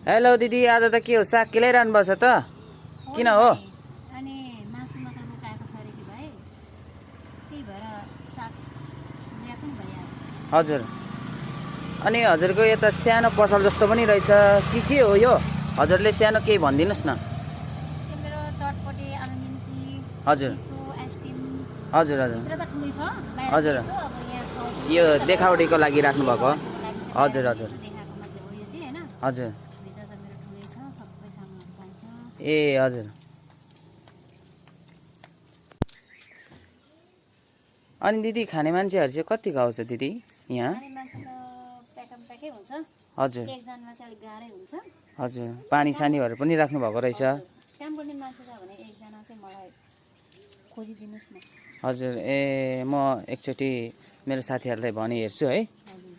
Hello दिदी, आज त के हो साग केलाइरहनु पर्छ त? किन हो? अनि मासु मात्र बोकाएको छ रे कि भाइ, त्यही भएर साग ल्याएको नि भइहाल्छ। हजुर। अनि हजुरको यता सानो पसल जस्तो पनि रहेछ के हो यो? हजुरले सानो केही भनिदिनुहोस् न। त्यो मेरो चटपटे आलु निम्ति, हजुर चिसो आइसक्रिम। हजुर हजुर भित्र त ठुलै छ, बाहिर हजुर। यसो अब यहाँ यो देखावटीको लागि राख्नु भएको हो? हजुर हजुर हजुर देखाएको मात्रै हो यो चाहिँ हैन। हजुर। भित्र त मेरो ठुलै छ, सबै सामानहरू पाइन्छ। ए हजुर। अनि दिदी खाने मान्छेहरू चाहिँ कतिको आउँछ दिदी यहाँ? खाने मान्छे त प्याकम प्याकै हुन्छ। हजुर एकजनामा चाहिँ अलिक गाह्रै हुन्छ। हजुर। पानी सानीहरू पनि राख्नु भएको रहेछ। काम गर्ने मान्छे छ भने एकजना चाहिँ मलाई खोजिदिनुहोस् न। हजुर। ए म एकचोटि मेरो साथीहरूलाई भनी हेर्छु है। हजुर।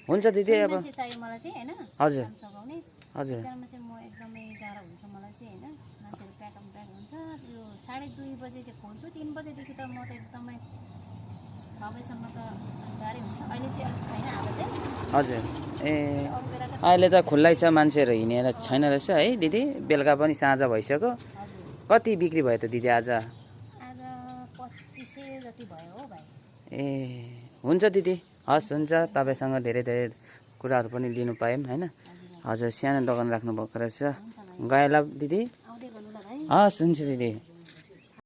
हुन्छ दिदी। अब मान्छे चाहियो मलाई चाहिँ हैन। हजुर काम सघाउने। हजुर एकजनामा चाहिँ म एकदमै गाह्रो हुन्छ मलाई चाहिँ हैन। मान्छेहरू प्याकम प्याक हुन्छ। त्यो 2:30 बजे चाहिँ खोल्छु। 3 बजेदेखि त म त एकदमै 6 बजेसम्म त गाह्रै हुन्छ। अहिले चाहिँ अलिक छैन आज चाहिँ। हजुर। ए अरू बेला त अहिले त खुल्लै छ, मान्छेहरू हिँडेर छैन रहेछ है दिदी? बेलुका पनि साँझ भइसक्यो। हजुर। कति बिक्री भयो त दिदी आज? आज 2500 जति भयो हो भाइ। ए हुन्छ दिदी, हस् हुन्छ। तपाईँसँग धेरै धेरै कुराहरू पनि लिनु पायौँ होइन। हजुर। सानो दोकान राख्नु भएको रहेछ। हुन्छ भाइ। गएला दिदी? आउँदै गर्नु ल भाइ। हस् हुन्छ दिदी।